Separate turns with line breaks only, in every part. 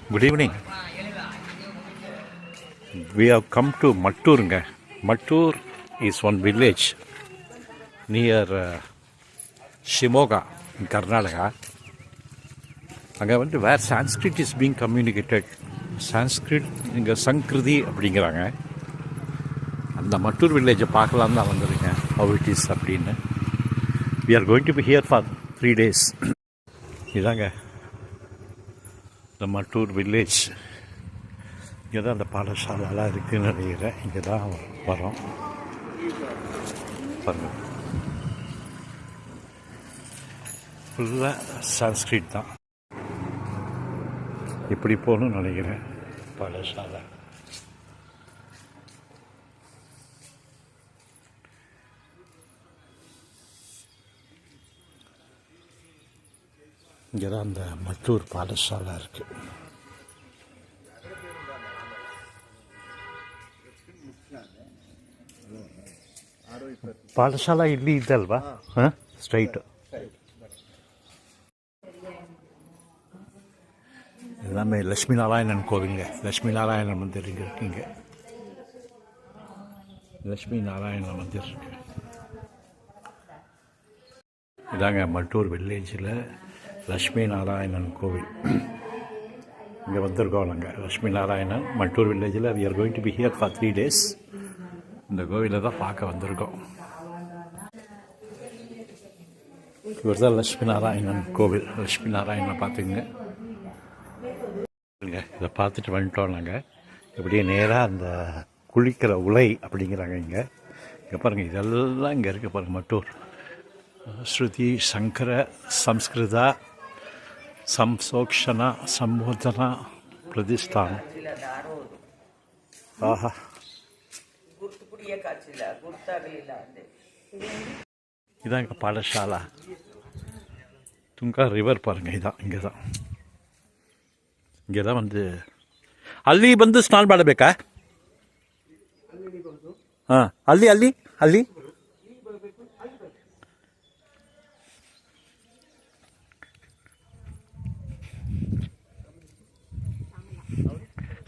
Good evening. We have come to Mattur. Mattur is one village near Shimoga in Karnataka. Where Sanskrit is being communicated. Sanskrit இங்கே சங்கிருதி அப்படிங்கிறாங்க. அந்த மட்டூர் வில்லேஜை பார்க்கலாம் தான் வந்திருக்கேன். How it is அப்படின்னு. We are going to be here for 3 days. இதாங்க இந்த மட்டூர் village. இங்கே தான் அந்த பாடசாலைலாம் இருக்குதுன்னு நினைக்கிறேன். இங்கே தான் வரோம். பாருங்கள், ஃபுல்லாக சான்ஸ்கிரிட் தான். இப்படி போகணும்னு நினைக்கிறேன் பாடசாலை. இங்கே தான் அந்த மட்டூர் பாடசாலை இருக்குது. ಪಾಠಶಾಲಾ ಇಲ್ಲಿ ಇದಲ್ವಾ? ಹಾಂ, ಸ್ಟ್ರೈಟ್. எல்லாமே லட்சுமி நாராயணன் கோவிலுங்க. லட்சுமி நாராயணன் மந்திர் இங்கே இருக்குங்க. லட்சுமி நாராயணன் மந்திர் இருக்கு. இதாங்க மட்டூர் வில்லேஜில் லட்சுமி நாராயணன் கோவில். இங்கே வந்திருக்கோம் நாங்கள். லட்சுமி நாராயணன் மட்டூர் வில்லேஜில் we are going to be here for 3 days. இந்த கோவிலை தான் பார்க்க வந்திருக்கோம். இவர் தான் லட்சுமி நாராயணன் கோவில். லட்சுமி நாராயணன் பார்த்துங்க. இதை பார்த்துட்டு வந்துட்டோம் நாங்கள். இப்படியே நேராக அந்த குளிக்கிற உலை அப்படிங்கிறாங்க. இங்கே பாருங்கள், இதெல்லாம் இங்கே இருக்குது பாருங்கள். மட்டூர் ஸ்ருதி சங்கர சம்ஸ்கிருதா ಸಂಸೋಕ್ಷಣ ಸಂಬೋಧನ ಪ್ರತಿಷ್ಠಾನ. ಆಹಾ, இதாங்க பாடசாலா. துங்கா ரிவர் பாருங்க. இதான் இங்கே தான் வந்து ಅಲ್ಲಿ ಬಂದು ಸ್ನಾನ ಮಾಡಬೇಕಾ? ಹಾಂ, ಅಲ್ಲಿ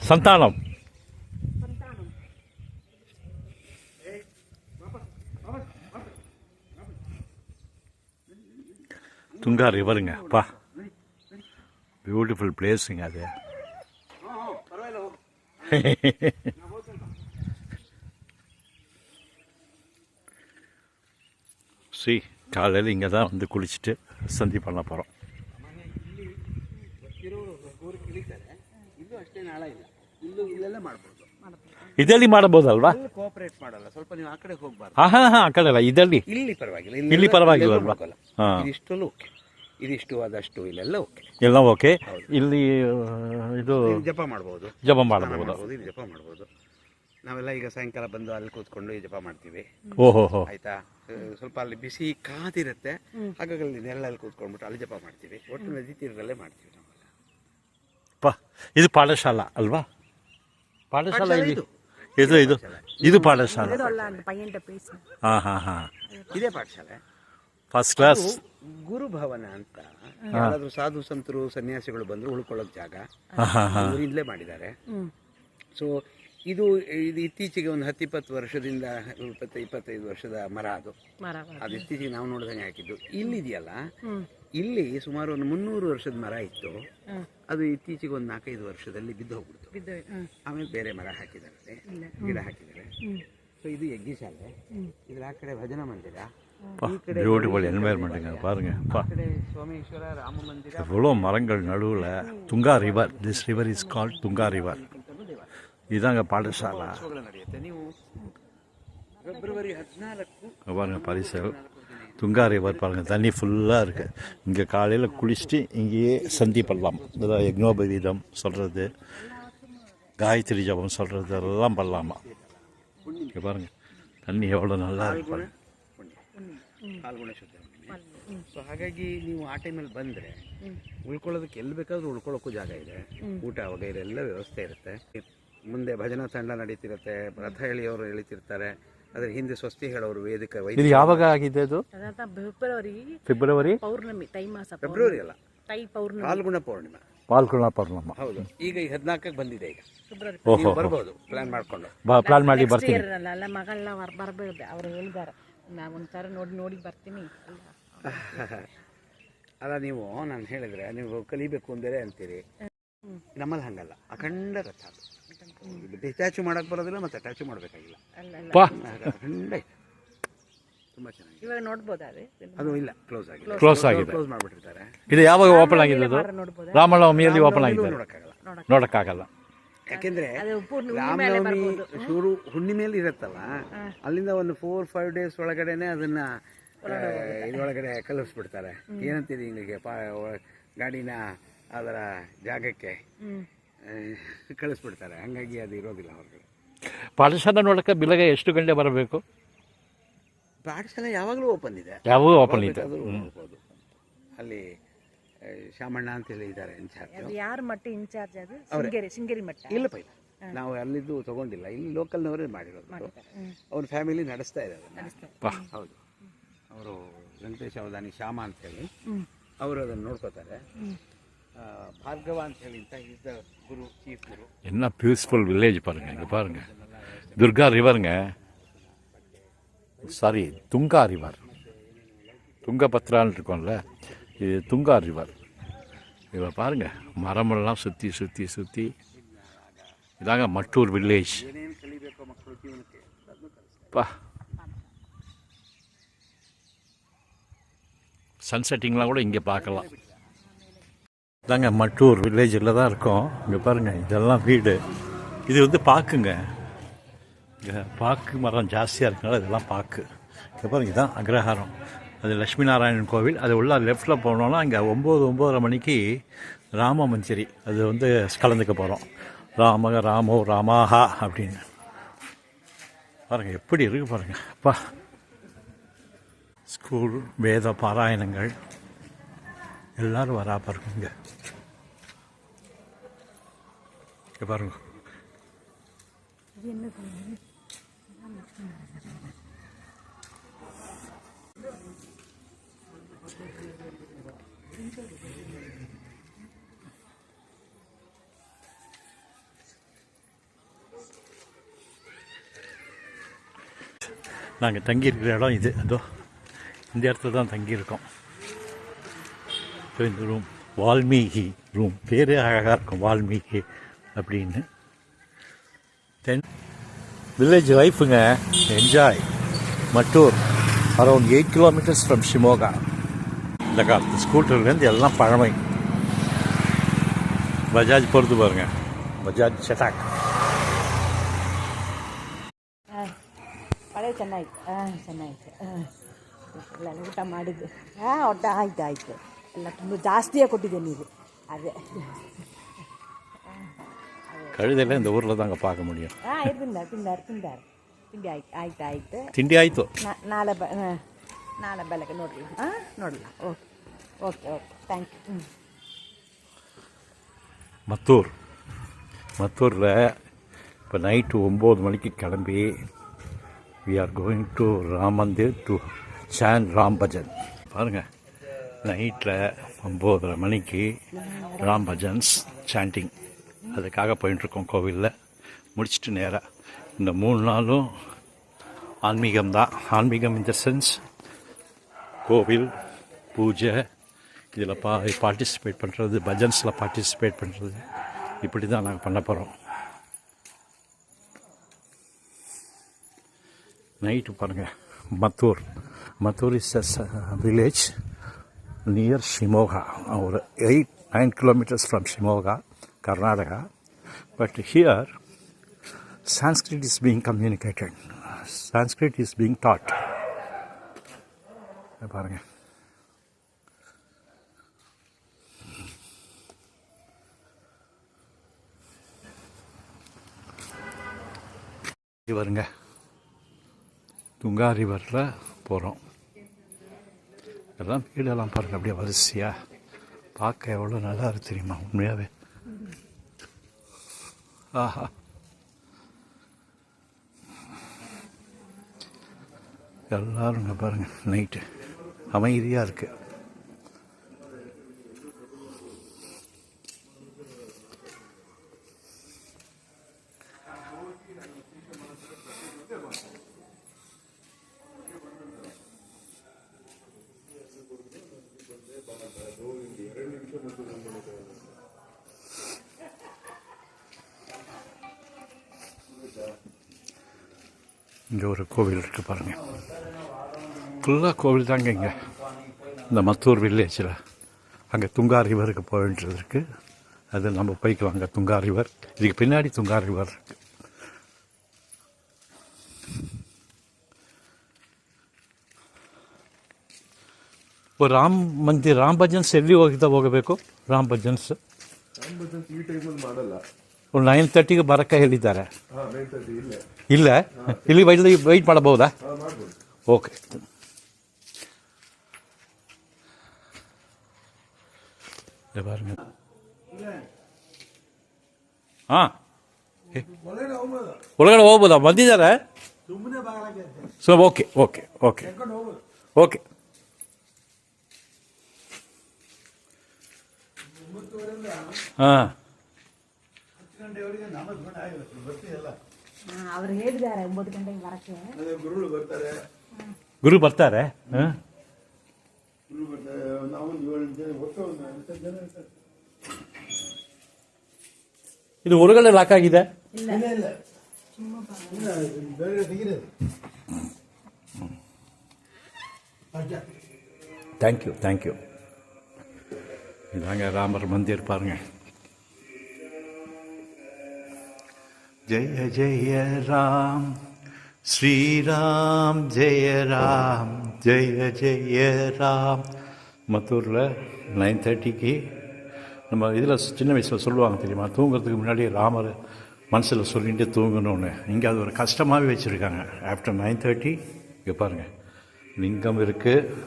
ಸಂತಾನಂ துங்கா ரிவருங்க. அப்பா, பியூட்டிஃபுல் பிளேஸுங்க அது. காலையில் இங்கே தான் வந்து குளிச்சுட்டு சந்தி பண்ண போகிறோம். ಇದರಲ್ಲಿ ಮಾಡಬಹುದಲ್ವಾ? ಕೋಆಪರೇಟ್ ಮಾಡಲ್ಲ, ಸ್ವಲ್ಪ ನೀವು ಆ ಕಡೆ ಹೋಗಬಾರ್ದು. ಆ ಕಡೆ ಅಲ್ಲ, ಇಲ್ಲಿ ಪರವಾಗಿಲ್ಲ ಅಲ್ವಾ? ಇದಿಷ್ಟು ಓಕೆ, ಇದಿಷ್ಟು ಅದಷ್ಟು ಇಲ್ಲೆಲ್ಲ ಓಕೆ, ಎಲ್ಲ ಓಕೆ. ಇಲ್ಲಿ ಇದು ಜಪ ಮಾಡಬಹುದು, ಇಲ್ಲಿ ಜಪ ಮಾಡಬಹುದು. ನಾವೆಲ್ಲ ಈಗ ಸಾಯಂಕಾಲ ಬಂದು ಅಲ್ಲಿ ಕೂತ್ಕೊಂಡು ಜಪ ಮಾಡ್ತೀವಿ. ಓಹೋ, ಆಯ್ತಾ? ಸ್ವಲ್ಪ ಅಲ್ಲಿ ಬಿಸಿ ಕಾದಿರುತ್ತೆ, ಹಾಗಾಗಿ ಅಲ್ಲಿ ನೆರಳಲ್ಲಿ ಕೂತ್ಕೊಂಡ್ಬಿಟ್ಟು ಅಲ್ಲಿ ಜಪ ಮಾಡ್ತೀವಿ. ಒಟ್ಟು ನದಿ ತೀರದಲ್ಲೇ ಮಾಡ್ತೀವಿ ನಾವೆಲ್ಲ. ಇದು ಪಾಠಶಾಲಾ ಅಲ್ವಾ? ಪಾಠಶಾಲಾ ಇದು ಪಾಠಶಾಲೆ. ಇದೇ ಪಾಠಶಾಲೆ ಫಸ್ಟ್ ಕ್ಲಾಸ್. ಗುರುಭವನ ಅಂತ ಯಾರಾದ್ರೂ ಸಾಧು ಸಂತರು ಸನ್ಯಾಸಿಗಳು ಬಂದ್ರು ಉಳ್ಕೊಳ್ಳೋಕ್ ಜಾಗ ಇಲ್ಲೇ ಮಾಡಿದ್ದಾರೆ. ಸೊ ಇದು ಇತ್ತೀಚೆಗೆ ಒಂದು 10-20 ವರ್ಷದಿಂದ 25 ವರ್ಷದ ಮರ. ಅದು ಇತ್ತೀಚೆಗೆ ನಾವು ನೋಡಿದಂಗೆ ಹಾಕಿದ್ದು. ಇಲ್ಲಿದೆಯಲ್ಲ, ಇಲ್ಲಿ ಸುಮಾರು ಒಂದು 300 ವರ್ಷದ ಮರ ಇತ್ತು. ಅದು ಇತ್ತೀಚೆಗೆ ಒಂದು 4-5 ವರ್ಷದಲ್ಲಿ ಬಿದ್ದು ಹೋಗ್ಬಿಡ್ತು. ಆಮೇಲೆ ಬೇರೆ ಮರ ಹಾಕಿದ್ದಾರೆ, ಗಿಡ ಹಾಕಿದ್ದಾರೆ. ಸೊ ಇದು ಯಜ್ಞಶಾಲೆ. ಇದ್ರ ಆ ಕಡೆ ಭಜನಾ ಮಂದಿರ, ಈ ಕಡೆ பாருங்க. சோமேஸ்வர ராம ಮಂದಿರ. எவ்வளோ மரங்கள் நடுவில் Tunga river. This river is called Tunga river. இதாங்க பாடசாலா. ನೀವು ಫೆಬ್ರವರಿ 14 பாருங்க பரிசல் துங்கா ரிவர் பாருங்கள். தண்ணி ஃபுல்லாக இருக்குது. இங்கே காலையில் குளிச்சுட்டு இங்கேயே சந்தி பண்ணலாம். இதான் யக்னோபவீதம் சொல்கிறது, காயத்ரி ஜபம் சொல்கிறது எல்லாம் பண்ணலாமா. இங்கே பாருங்கள், தண்ணி எவ்வளோ நல்லா இருக்கு. ಪಾಲ್ಗುಣ ಶುದ್ಧ. ಸೊ ಹಾಗಾಗಿ ನೀವು ಆ ಟೈಮಲ್ಲಿ ಬಂದರೆ ಉಳ್ಕೊಳ್ಳೋದಕ್ಕೆ ಎಲ್ಲಿ ಬೇಕಾದ್ರೂ ಉಳ್ಕೊಳ್ಳೋಕ್ಕೂ ಜಾಗ ಇದೆ. ಊಟ ವಗೈರೆ ಎಲ್ಲ ವ್ಯವಸ್ಥೆ ಇರುತ್ತೆ. ಮುಂದೆ ಭಜನಾ ತಂಡ ನಡೀತಿರುತ್ತೆ, ರಥ ಎಳೆಯೋರು ಎಳಿತಿರ್ತಾರೆ. ಅದ್ರ ಹಿಂದೆ ಸ್ವಸ್ತಿ ಹೇಳೋರು ವೇದಿಕೆ. ಇದು ಯಾವಾಗ ಆಗಿದೆ? ಅದು ಫೆಬ್ರವರಿ ಪೌರ್ಣಮಿ, ತೈ ಮಾಸ. ಫೆಬ್ರವರಿ ಅಲ್ಲ, ತೈ ಪೌರ್ಣಮಿ, ಫಾಲ್ಗುಣ ಪೌರ್ಣಿಮೆ.
ಪಾಲ್ಗೊಳ್ಳ ಪರ್ಲಮ್ಮ.
ಹೌದು, ಈಗ 14ಕ್ಕೆ ಬಂದಿದೆ. ಈಗ
ಓಹೋ,
ನೀವು ಬರ್ಬೋದು ಪ್ಲಾನ್ ಮಾಡ್ಕೊಂಡು.
ಪ್ಲಾನ್ ಮಾಡಿ ಬರ್ತೀನಿ.
ಅಲ್ಲ ಮಗಳನ್ನ ಬರ್ಬೋದು, ಅವ್ರು ಹೇಳಿದಾರೆ. ನಾವು ಒಂಥರ ನೋಡಿ ಬರ್ತೀನಿ.
ಅಲ್ಲ, ನೀವು ನಾನು ಹೇಳಿದ್ರೆ ನೀವು ಕಲಿಬೇಕು ಅಂದರೆ ಅಂತೀರಿ. ನಮ್ಮಲ್ಲಿ ಹಂಗಲ್ಲ, ಅಖಂಡ ರಥ. ಅದು ಡಿಟ್ಯಾಚು ಮಾಡಕ್ಕೆ ಬರೋದಿಲ್ಲ, ಮತ್ತು ಅಟ್ಯಾಚು ಮಾಡಬೇಕಾಗಿಲ್ಲ. ಅಖಂಡ ಇದೆ, ತುಂಬ ಚೆನ್ನಾಗಿದೆ.
ಇವಾಗ ನೋಡ್ಬೋದಾ
ಅದು? ಇಲ್ಲ, ಕ್ಲೋಸ್
ಆಗಿದೆ.
ಕ್ಲೋಸ್ ಮಾಡಿಬಿಟ್ಟಿರ್ತಾರೆ.
ಇದು ಯಾವಾಗ ಓಪನ್ ಆಗಿದೆ? ಅದು ರಾಮನವಮಿಯಲ್ಲಿ ಓಪನ್ ಆಗಿದೆ. ನೋಡೋಕ್ಕಾಗಲ್ಲ.
ಯಾಕೆಂದ್ರೆ ರಾಮನವಮಿ ಶುರು ಹುಣ್ಣಿಮೆಯಲ್ಲಿ ಇರುತ್ತಲ್ಲ, ಅಲ್ಲಿಂದ ಒಂದು 4-5 ಡೇಸ್ ಒಳಗಡೆನೆ ಅದನ್ನ ಇದರೊಳಗಡೆ ಕಲಿಸ್ಬಿಡ್ತಾರೆ. ಏನಂತೀರಿ ಹಿಂಗೆ ಗಾಡಿನ ಅದರ ಜಾಗಕ್ಕೆ ಕಳಿಸ್ಬಿಡ್ತಾರೆ. ಹಂಗಾಗಿ ಅದು ಇರೋದಿಲ್ಲ ಹೊರಗಡೆ.
ಪಾಠಶಾಲೆ ನೋಡಕ್ಕೆ ಬೆಳಗ್ಗೆ ಎಷ್ಟು ಗಂಟೆ ಬರಬೇಕು?
ಪಾಠಶಾಲೆ ಯಾವಾಗಲೂ ಓಪನ್ ಇದೆ,
ಯಾವಾಗ ಓಪನ್ ಇದೆ.
ಅಲ್ಲಿ ಶಾಮಣ್ಣ ಅಂತ ಹೇಳಿ ಇದ್ದಾರೆ ಇನ್ಚಾರ್ಜ್.
ಯಾರು ಮಟ್ಟ ಇನ್ಚಾರ್ಜ್? ಅದು ಶೃಂಗೇರಿ ಮಟ್ಟ.
ಇಲ್ಲಪ್ಪ, ಇಲ್ಲ, ನಾವು ಅಲ್ಲಿದ್ದು ತಗೊಂಡಿಲ್ಲ, ಇಲ್ಲಿ ಲೋಕಲ್ನವರೇ ಮಾಡಿರೋದು. ಅವ್ರ ಫ್ಯಾಮಿಲಿ ನಡೆಸ್ತಾ ಇದ್ದಾರೆ. ಹೌದು, ಅವರು ವೆಂಕಟೇಶ್ ಅವಧಾನಿ ಶ್ಯಾಮ ಅಂತ ಹೇಳಿ ಅವರು ಅದನ್ನು ನೋಡ್ಕೋತಾರೆ. ಭಾರ್ಗವ ಅಂತ ಹೇಳಿ is the guru, chief guru.
என்ன பீஸ்ஃபுல் வில்லேஜ் பாருங்க. இங்கே பாருங்க, துர்கா ரிவருங்க. Sorry, Tunga river. துங்கபத்ரான்னு இருக்கும்ல, இது துங்கா ரிவர். இதில் பாருங்கள், மரமெல்லாம் சுற்றி சுற்றி சுற்றி. இதாங்க மட்டூர் வில்லேஜ். பா, சன்செட்டிங்லாம் கூட இங்கே பார்க்கலாம். இதாங்க மட்டூர் வில்லேஜில் தான் இருக்கோம். இங்கே பாருங்கள், இதெல்லாம் வீடு. இது வந்து பாக்குங்க. இங்கே பாக்கு மரம் ஜாஸ்தியாக இருக்கனால இதெல்லாம் பாக்கு. இங்கே பாருங்கள், இதுதான் அக்ரஹாரம். அது லட்சுமி நாராயணன் கோவில். அது உள்ள லெஃப்டில் போனோன்னா அங்கே 9-9:30 மணிக்கு ராம மஞ்சரி அது வந்து கலந்துக்க போகிறோம். ராமோ ராமாஹா அப்படின்னு பாருங்கள், எப்படி இருக்குது பாருங்கள். அப்பா, ஸ்கூல் வேத பாராயணங்கள் எல்லோரும் வரா பாருங்க. இங்கே பாருங்க, நாங்கள் தங்கியிருக்கிற இடம் இது. அதோ இந்த இடத்துல தான் தங்கியிருக்கோம். இந்த ரூம் வால்மீகி ரூம், பேரே அழகாக இருக்கும், வால்மீகி அப்படின்னு. தென் வில்லேஜ் லைஃபுங்க, enjoy. Mattur around 8 kilometers from Shimoga. இந்த காலத்து ஸ்கூட்டர்லேருந்து எல்லாம் பழமை. பஜாஜ் பொறுத்து பாருங்க, பஜாஜ் சட்டாக்.
ಪಳೆ ಚೆನ್ನಾಯ್ತು. ಎಲ್ಲ ಊಟ ಮಾಡಿದ್ದು ಒಟ್ಟ ಆಯ್ತು. ಎಲ್ಲ ತುಂಬ ಜಾಸ್ತಿಯೇ ಕೊಟ್ಟಿದ್ದೆ ನೀವು. ಅದೇ
கழுதையில் இந்த ஊரில் தாங்க பார்க்க முடியும்.
ತಿಂದಾರು ತಿಂಡಿ ಆಯ್ತು.
ತಿಂಡಿ ಆಯಿತು.
ನಾಳೆ ಬೆಳಗ್ಗೆ ನೋಡಲ್ಲ. Okay thank you.
மத்தூரில் இப்போ நைட்டு 9 மணிக்கு கிளம்பி we are going to Ram Mandir to chant Ram Bhajan. பாருங்கள், நைட்டில் 9:30 மணிக்கு ராம் பஜன்ஸ் சாண்டிங், அதுக்காக போயிட்டுருக்கோம் கோவிலில். முடிச்சுட்டு நேராக இந்த 3 நாளும் ஆன்மீகம் தான். ஆன்மீகம் இன் த சென்ஸ் கோவில் பூஜை, இதில் பார்ட்டிசிபேட் பண்ணுறது, பஜன்ஸில் பார்ட்டிசிபேட் பண்ணுறது, இப்படி தான் நாங்கள் பண்ண போகிறோம். நைட்டு பாருங்கள், Mathur is a village near Shimoga. ஒரு 8-9 kilometers from Shimoga, Karnataka. But here Sanskrit is being communicated. Sanskrit is being taught. பாருங்கள், வருங்க, துங்கா ரிவரில் போகிறோம். எல்லாம் வீடெல்லாம் பாருங்கள், அப்படியே வரிசையாக பார்க்க எவ்வளோ நல்லா இருக்கு தெரியுமா, உண்மையாகவே. ஆஹா, எல்லோரும் இங்கே பாருங்கள், நைட்டு அமைதியாக இருக்குது. இங்கே ஒரு கோவில் இருக்குது பாருங்கள், ஃபுல்லாக கோவில் தாங்க இங்கே. இந்த மத்தூர் வில்லேஜில் அங்கே துங்கா ரிவருக்கு போக வேண்டியது இருக்குது. அது நம்ம போய்க்கலாம். அங்கே துங்கா ரிவர், இதுக்கு பின்னாடி துங்கா ரிவர் இருக்குது. ರಾಮ್ ಮಂದಿರ ರಾಮ್ ಭಜನ್ಸ್ ಎಲ್ಲಿ ಹೋಗಬೇಕು? ರಾಮ್ ಭಜನ್ಸ್
ಈ ಟೈಮಲ್ಲಿ ಮಾಡಲ್ಲ.
ಒಂದು 9:30ಗೆ ಬರಕ್ಕೆ ಹೇಳಿದ್ದಾರೆ.
9:30
ಇಲ್ಲ ಇಲ್ಲಿ ವೆಯ್ಟ್ ಮಾಡಬಹುದಾ?
ಮಾಡ್ಬೋದು.
ಓಕೆ. ಹಾಂ, ಒಳಗಡೆ ಹೋಗ್ಬೋದಾ? ಬಂದಿದ್ದಾರೆ. So okay okay okay okay. ಹಾಂ,
ಅವ್ರು ಹೇಳಿದ್ದಾರೆ 9 ಗಂಟೆಗೆ ಬರಕ್ಕೆ.
ಗುರುಗಳು ಬರ್ತಾರೆ.
ಗುರು ಬರ್ತಾರೆ. ಹಾಂ,
ಗುರು ಬರ್ತಾರೆ. ನಾವು 7 ಜನ ಒಟ್ಟು 10 ಜನ ಇರ್ತಾರೆ.
ಇದು ಹೊರಗಡೆ ಲಾಕ್ ಆಗಿದೆ.
ಇಲ್ಲ ಬೇರೆ ತೆಗಿರೋದು.
Thank you. இதாங்க ராமர் மந்திர் பாருங்க. ஜெய ஜெய ராம் ஸ்ரீராம், ஜெய ராம் ஜெய ஜெய ராம். மத்தூரில் 9:30க்கு நம்ம இதில் சின்ன வயசில் சொல்லுவாங்க தெரியுமா, தூங்குறதுக்கு முன்னாடி ராமர் மனசில் சொல்லிட்டு தூங்கணும்னு. இங்கே அது ஒரு கஷ்டமாகவே வச்சுருக்காங்க. ஆஃப்டர் 9:30 இங்கே பாருங்கள் லிங்கம் இருக்குது.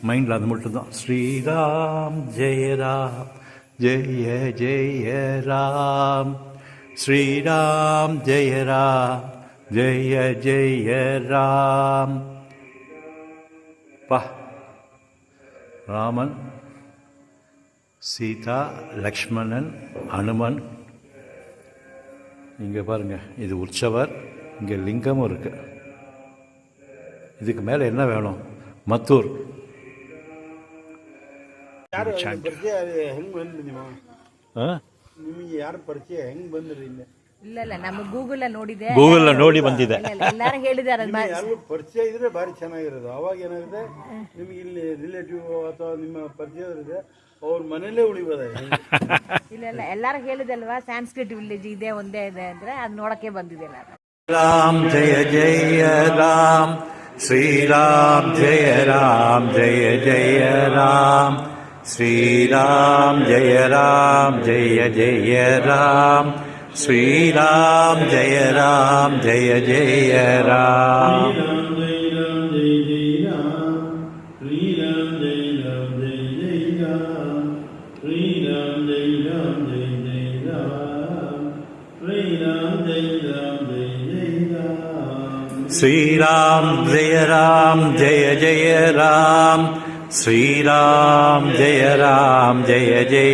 மைண்டில் அது மட்டும்தான். ஸ்ரீராம் ஜெய ராம் ஜெய ஜெய ராம், ஸ்ரீராம் ஜெய ராம் ஜெய ஜெய ராம். பா, ராமன், சீதா, லக்ஷ்மணன், அனுமன். இங்கே பாருங்கள், இது உற்சவர். இங்கே லிங்கமும் இருக்குது. இதுக்கு மேலே என்ன வேணும்? ಮತ್ತೂರು
ಹೆಂಗ್ ಬಂದ್ರಿ ನೀವು? ನಿಮಗೆ ಯಾರು ಪರಿಚಯ ಹೆಂಗ್ ಬಂದ್ರಿ?
ಇಲ್ಲ ನಮಗೆ ಗೂಗಲ್ ನೋಡಿದೆ.
ಗೂಗಲ್ ನೋಡಿ ಬಂದಿದೆ.
ಎಲ್ಲಾರು ಹೇಳಿದ್ದಾರೆ.
ಯಾರು ಪರಿಚಯ ಇದ್ರೆ ಭಾರಿ ಚೆನ್ನಾಗಿರೋದು. ಅವಾಗ ಏನಾಗುತ್ತೆ, ನಿಮ್ಗೆ ಇಲ್ಲಿ ರಿಲೇಟಿವ್ ಅಥವಾ ನಿಮ್ಮ ಪರಿಚಯದವರಿದೆ, ಅವ್ರ ಮನೇಲೇ ಉಳಿಬೋದ.
ಇಲ್ಲ ಎಲ್ಲಾರು ಹೇಳಿದಲ್ವಾ, ಸಂಸ್ಕೃತ್ ವಿಲೇಜ್ ಇದೆ, ಒಂದೇ ಇದೆ ಅಂದ್ರೆ ಅದು ನೋಡಕ್ಕೆ ಬಂದಿದೆ ನಾನು.
ರಾಮ್ ಜಯ ಜಯ ರಾಮ್, श्रीराम जय राम जय जय राम, श्रीराम जय राम जय जय राम, श्रीराम जय राम जय जय राम. श्रीराम जय राम जय जय राम, श्रीराम जय राम जय जय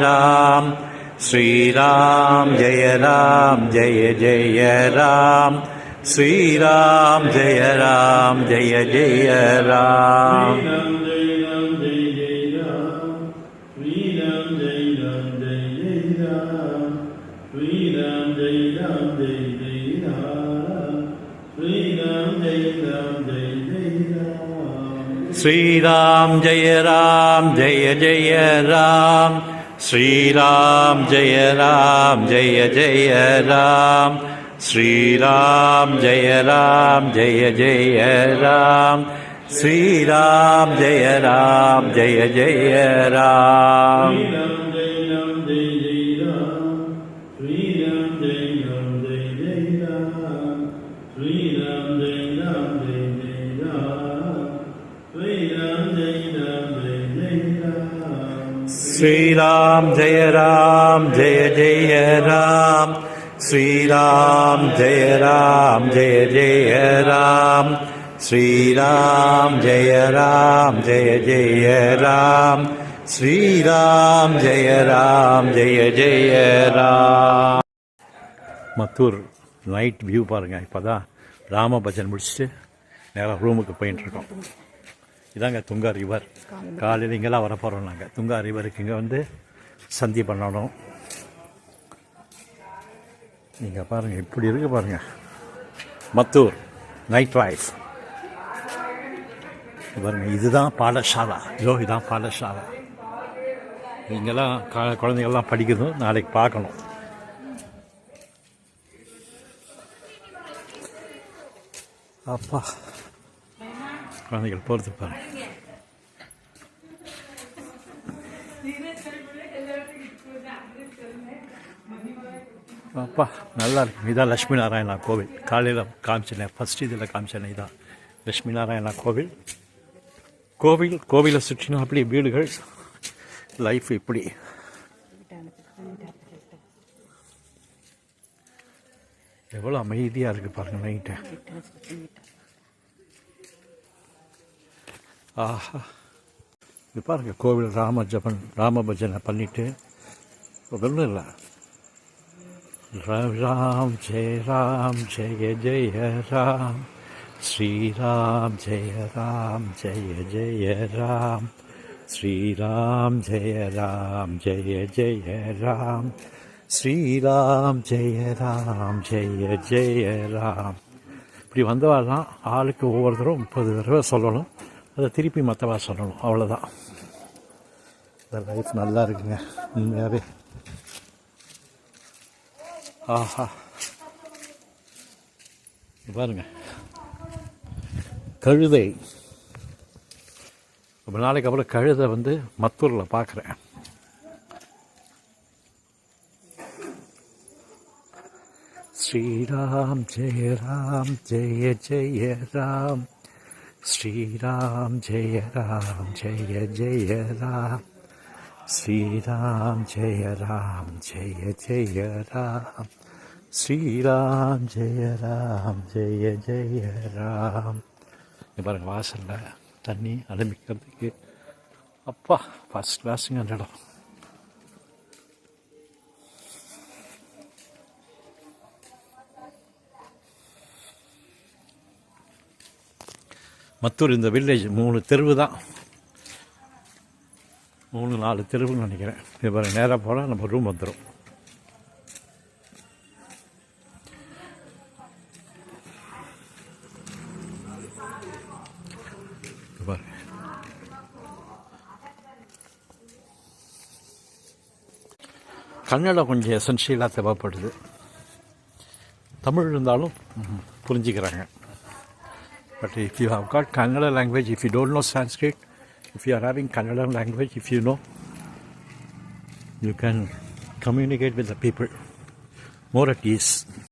राम, श्रीराम जय राम जय जय राम, श्रीराम जय राम जय जय राम. श्रीराम जय राम जय जय राम, श्रीराम जय राम जय जय राम, श्रीराम जय राम जय जय राम, श्रीराम जय राम जय जय राम. श्रीराम जय राम जय जय राम, श्रीराम जय राम जय जय राम, श्रीराम जय राम जय जय राम, श्रीराम जय राम जय जय राम. மத்தூர் நைட் வியூ பாருங்கள். இப்போ தான் ராம பஜன் முடிச்சுட்டு நேராக ரூமுக்கு போயின்ட்டுருக்கோம். இதாங்க துங்கா ரிவர். காலையில் இங்கெல்லாம் வர போகிறோம் நாங்கள். துங்கா ரிவருக்கு இங்கே வந்து சந்தி பண்ணணும். நீங்கள் பாருங்கள் இப்படி இருக்கு பாருங்கள். மத்தூர் நைட் லைஃப் பாருங்கள். இதுதான் பாடசாலா. இதுதான் பாடசாலா. இங்கெல்லாம் குழந்தைகள்லாம் படிக்கணும். நாளைக்கு பார்க்கணும். அப்பா குழந்தைகள் போகிறது பாருங்க. அப்பா நல்லா இருக்கு. இதான் லட்சுமி நாராயணா கோவில். காலையில் காமிச்சேன், ஃபஸ்ட் இதில் காமிச்சேன். இதான் லட்சுமி நாராயணா கோவில். கோவிலை சுற்றினா அப்படி வீடுகள். லைஃப் இப்படி. எவ்வளோ அமைதியாக இருக்குது பாருங்கள் நைட்டு. ஆஹா, இது பாருங்கள் கோவில் ராம பஜனை பண்ணிவிட்டு ஒன்றும் இல்லை. ராம் ஜெய ஜெய ராம், ஸ்ரீராம் ஜெய ஜெய ராம், ஸ்ரீராம் ஜெய ஜெய ராம், ஸ்ரீராம் ஜெய ஜெய ராம். இப்படி வந்தவாதான் ஆளுக்கு ஒவ்வொருத்தரும் 30 தடவை சொல்லணும். அதை திருப்பி மற்றவா சொல்லணும். அவ்வளோதான். இந்த லைஃப் நல்லா இருக்குங்க உண்மையாகவே. ஆஹா பாருங்க கழுதை. ரொம்ப நாளைக்கு அப்புறம் கழுதை வந்து மத்தூரில் பார்க்குறேன். ஸ்ரீராம் ஜெய ஜெய ராம், ஸ்ரீராம் ஜெய ஜெய ராம், ஸ்ரீராம் ஜெய ஜெய ராம், ஸ்ரீராம் ஜெய ஜெய ராம். பாருங்கள் வாசலில் தண்ணி ஆரம்பிக்கிறதுக்கு. அப்பா ஃபஸ்ட் கிளாஸுங்க அந்த இடம். மத்தூர் இந்த வில்லேஜ் 3 தெருவு தான். 3-4 தெருவுன்னு நினைக்கிறேன். இது பாருங்கள் நேராக போனால் நம்ம ரூம் வந்துடும். பாருங்க கன்னடம் கொஞ்சம் எசென்ஷியலாக தேவைப்படுது. தமிழ் இருந்தாலும் புரிஞ்சுக்கிறாங்க. But if you have got Kannada language, if you don't know Sanskrit, if you are having Kannada language, if you know, you can communicate with the people more at ease.